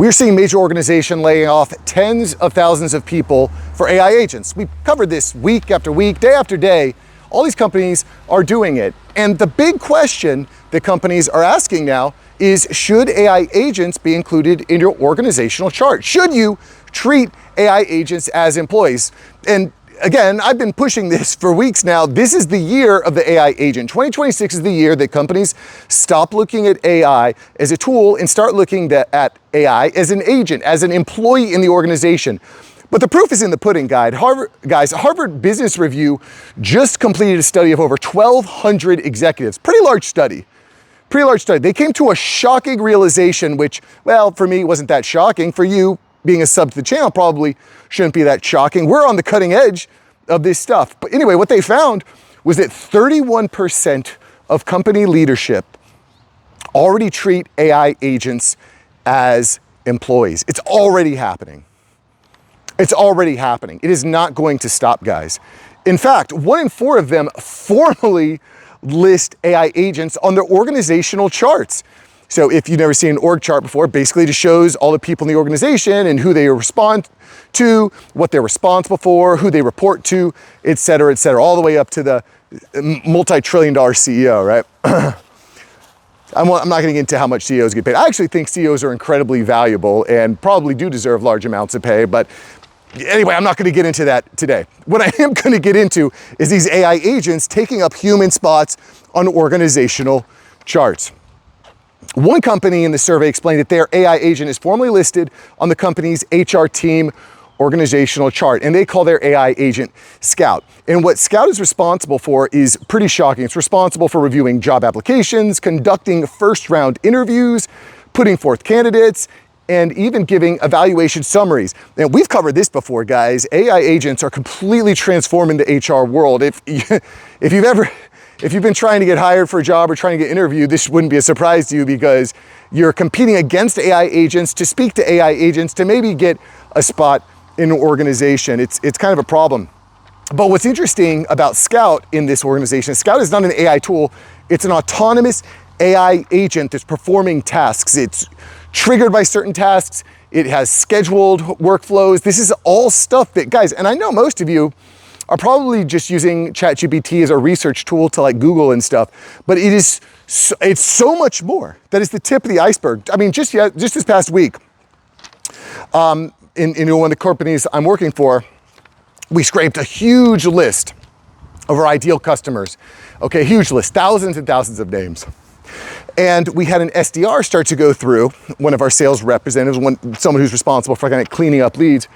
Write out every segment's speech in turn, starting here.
We're seeing major organizations laying off tens of thousands of people for AI agents. We've covered this week after week, day after day. All these companies are doing it. And the big question that companies are asking now is, should AI agents be included in your organizational chart? Should you treat AI agents as employees? And again, I've been pushing this for weeks now. This is the year of the AI agent. 2026 is the year that companies stop looking at AI as a tool and start looking at AI as an agent, as an employee in the organization. But the proof is in the pudding, guys. Harvard Business Review just completed a study of over 1,200 executives. Pretty large study. They came to a shocking realization, which, well, for me, wasn't that shocking. For you, being a sub to the channel, probably shouldn't be that shocking. We're on the cutting edge of this stuff. But anyway, what they found was that 31% of company leadership already treat AI agents as employees. It's already happening. It's already happening. It is not going to stop, guys. In fact, 1 in 4 of them formally list AI agents on their organizational charts. So if you've never seen an org chart before, basically it just shows all the people in the organization and who they respond to, what they're responsible for, who they report to, et cetera, all the way up to the multi-trillion-dollar CEO, right? I'm not going to get into how much CEOs get paid. I actually think CEOs are incredibly valuable and probably do deserve large amounts of pay, but anyway, I'm not going to get into that today. What I am going to get into is these AI agents taking up human spots on organizational charts. One company in the survey explained that their AI agent is formally listed on the company's HR team organizational chart, and they call their AI agent Scout. And what Scout is responsible for is pretty shocking. It's responsible for reviewing job applications, conducting first-round interviews, putting forth candidates, and even giving evaluation summaries. And we've covered this before, guys. AI agents are completely transforming the HR world. If you've been trying to get hired for a job or trying to get interviewed, this wouldn't be a surprise to you, because you're competing against AI agents to speak to AI agents to maybe get a spot in an organization. It's kind of a problem. But what's interesting about Scout in this organization, Scout is not an AI tool. It's an autonomous AI agent that's performing tasks. It's triggered by certain tasks. It has scheduled workflows. This is all stuff that, guys, and I know most of you are probably just using ChatGPT as a research tool to like Google and stuff, but it's so much more. That is the tip of the iceberg. I mean, just this past week, in one of the companies I'm working for, we scraped a huge list of our ideal customers. Okay, huge list, thousands and thousands of names. And we had an SDR start to go through, one of our sales representatives, someone who's responsible for kind of cleaning up leads,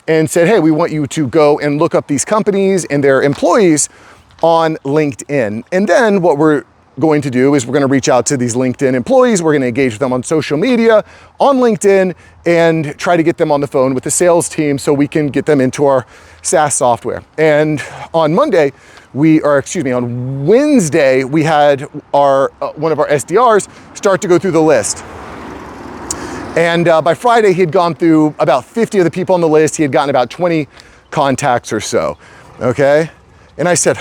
and said, hey, we want you to go and look up these companies and their employees on LinkedIn. And then what we're going to do is we're going to reach out to these LinkedIn employees. We're going to engage with them on social media, on LinkedIn, and try to get them on the phone with the sales team so we can get them into our SaaS software. And on Wednesday, we had one of our SDRs start to go through the list. And by Friday, he had gone through about 50 of the people on the list. He had gotten about 20 contacts or so, okay? And I said,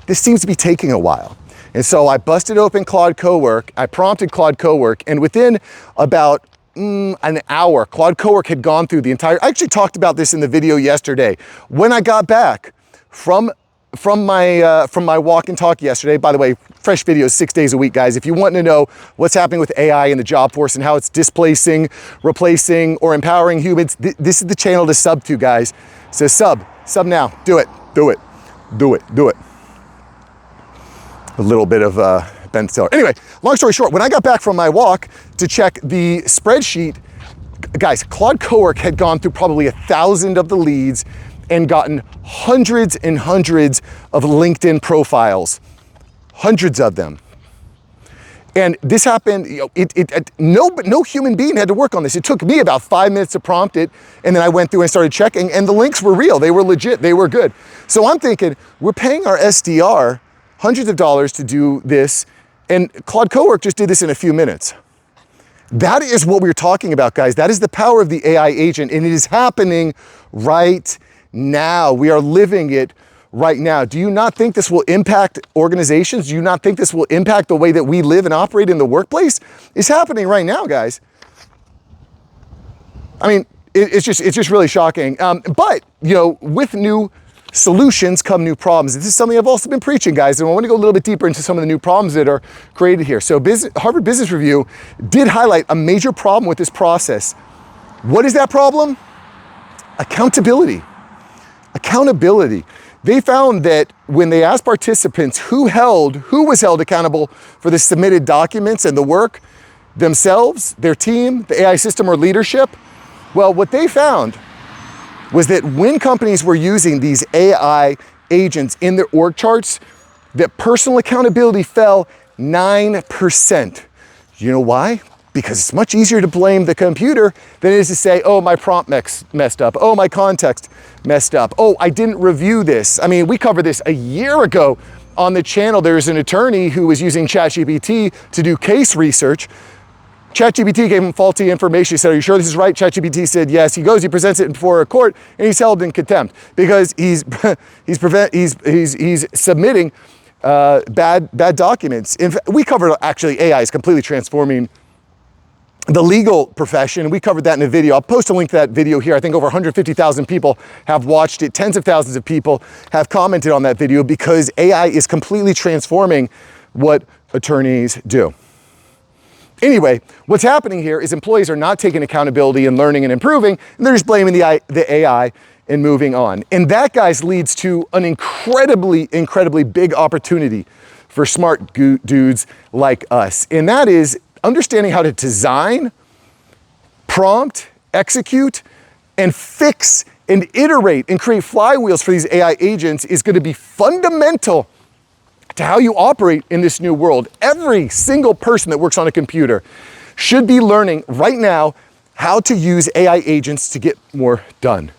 this seems to be taking a while. And so I busted open Claude Cowork, I prompted Claude Cowork, and within about an hour, Claude Cowork had gone through the entire, I actually talked about this in the video yesterday. When I got back from my walk and talk yesterday, by the way, fresh videos 6 days a week, guys. If you want to know what's happening with AI in the job force and how it's displacing, replacing, or empowering humans, this is the channel to sub to, guys. So sub now, do it. A little bit of Ben Stiller. Anyway, long story short, when I got back from my walk to check the spreadsheet, guys, Claude Cowork had gone through probably 1,000 of the leads and gotten hundreds and hundreds of LinkedIn profiles, hundreds of them. And this happened, no human being had to work on this. It took me about 5 minutes to prompt it, and then I went through and started checking, and the links were real. They were legit. They were good. So I'm thinking, we're paying our SDR hundreds of dollars to do this, and Claude Cowork just did this in a few minutes. That is what we're talking about, guys. That is the power of the AI agent, and it is happening right now. We are living it right now. Do you not think this will impact organizations? Do you not think this will impact the way that we live and operate in the workplace? It's happening right now, guys. I mean, it's just really shocking. But, you know, with new solutions come new problems. This is something I've also been preaching, guys, and I want to go a little bit deeper into some of the new problems that are created here. So Harvard Business Review did highlight a major problem with this process. What is that problem? Accountability. Accountability. They found that when they asked participants who was held accountable for the submitted documents and the work, themselves, their team, the AI system, or leadership, well, what they found was that when companies were using these AI agents in their org charts, that personal accountability fell 9%. You know why? Because it's much easier to blame the computer than it is to say, oh, my prompt messed up. Oh, my context messed up. Oh, I didn't review this. I mean, we covered this a year ago on the channel. There's an attorney who was using ChatGPT to do case research. ChatGPT gave him faulty information. He said, are you sure this is right? ChatGPT said, yes. He goes, he presents it before a court, and he's held in contempt because he's submitting bad documents. In fact, we covered actually AI is completely transforming the legal profession. We covered that in a video. I'll post a link to that video here. I think over 150,000 people have watched it. Tens of thousands of people have commented on that video because AI is completely transforming what attorneys do. Anyway, what's happening here is employees are not taking accountability and learning and improving, and they're just blaming the AI and moving on. And that, guys, leads to an incredibly big opportunity for smart dudes like us. And that is understanding how to design, prompt, execute, and fix and iterate and create flywheels for these AI agents is going to be fundamental to how you operate in this new world. Every single person that works on a computer should be learning right now how to use AI agents to get more done.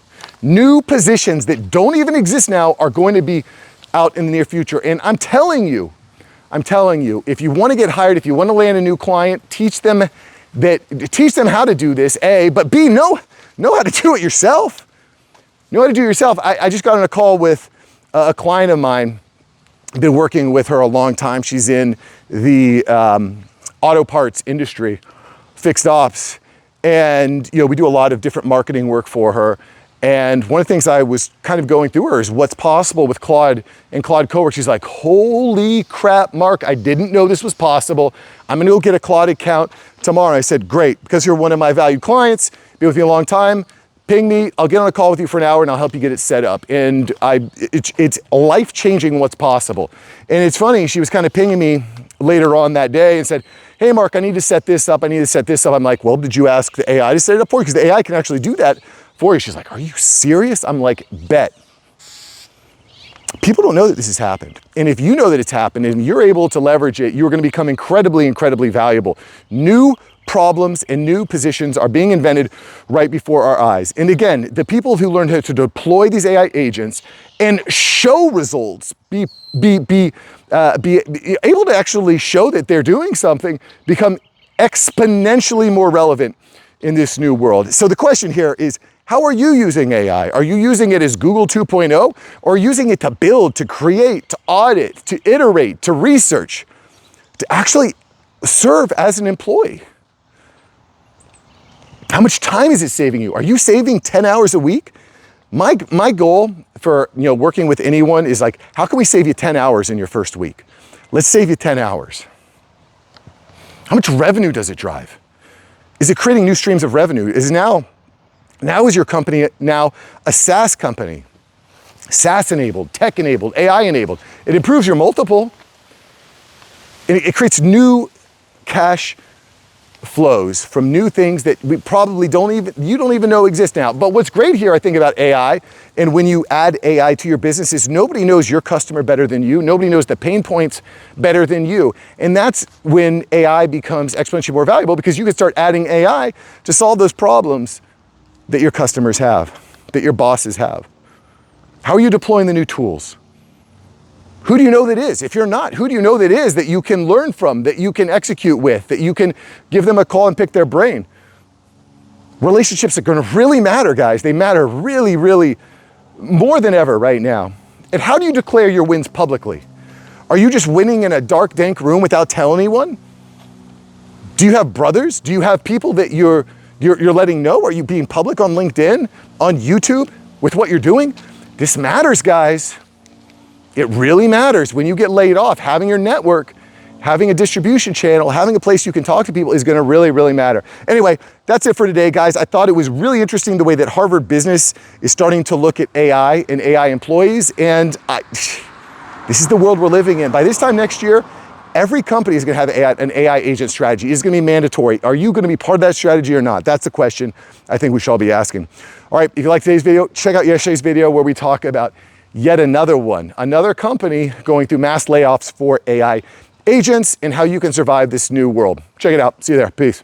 New positions that don't even exist now are going to be out in the near future. And I'm telling you, if you want to get hired, if you want to land a new client, teach them how to do this, A, but B, know how to do it yourself. Know how to do it yourself. I just got on a call with a client of mine. Been working with her a long time. She's in the auto parts industry, fixed ops. And, you know, we do a lot of different marketing work for her. And one of the things I was kind of going through her is what's possible with Claude and Claude Cowork. She's like, holy crap, Mark, I didn't know this was possible. I'm gonna go get a Claude account tomorrow. I said, great, because you're one of my valued clients, been with me a long time, ping me, I'll get on a call with you for an hour and I'll help you get it set up. And it's life-changing what's possible. And it's funny, she was kind of pinging me later on that day and said, hey, Mark, I need to set this up. I'm like, well, did you ask the AI to set it up for you? Because the AI can actually do that for you. She's like, are you serious? I'm like, bet. People don't know that this has happened. And if you know that it's happened and you're able to leverage it, you're going to become incredibly valuable. New problems and new positions are being invented right before our eyes. And again, the people who learn how to deploy these AI agents and show results, be able to actually show that they're doing something, become exponentially more relevant in this new world. So the question here is, how are you using AI? Are you using it as Google 2.0 or using it to build, to create, to audit, to iterate, to research, to actually serve as an employee? How much time is it saving you? Are you saving 10 hours a week? My goal for working with anyone is like, how can we save you 10 hours in your first week? Let's save you 10 hours. How much revenue does it drive? Is it creating new streams of revenue? Now is your company now a SaaS company? SaaS enabled, tech enabled, AI enabled. It improves your multiple. It creates new cash flows from new things that we probably don't even know exist now. But what's great here, I think, about AI, and when you add AI to your business, is nobody knows your customer better than you. Nobody knows the pain points better than you. And that's when AI becomes exponentially more valuable, because you can start adding AI to solve those problems that your customers have, that your bosses have. How are you deploying the new tools? Who do you know that is? If you're not, who do you know that is that you can learn from, that you can execute with, that you can give them a call and pick their brain? Relationships are going to really matter, guys. They matter really more than ever right now. And how do you declare your wins publicly? Are you just winning in a dark, dank room without telling anyone? Do you have brothers? Do you have people that You're letting know? Are you being public on LinkedIn, on YouTube with what you're doing? This matters, guys. It really matters. When you get laid off, having your network, having a distribution channel, having a place you can talk to people is gonna really, really matter. Anyway, that's it for today, guys. I thought it was really interesting the way that Harvard Business is starting to look at AI and AI employees, and this is the world we're living in. By this time next year, every company is gonna have an AI agent strategy. It's gonna be mandatory. Are you gonna be part of that strategy or not? That's the question I think we should all be asking. All right, if you like today's video, check out yesterday's video where we talk about yet another company going through mass layoffs for AI agents and how you can survive this new world. Check it out. See you there. Peace.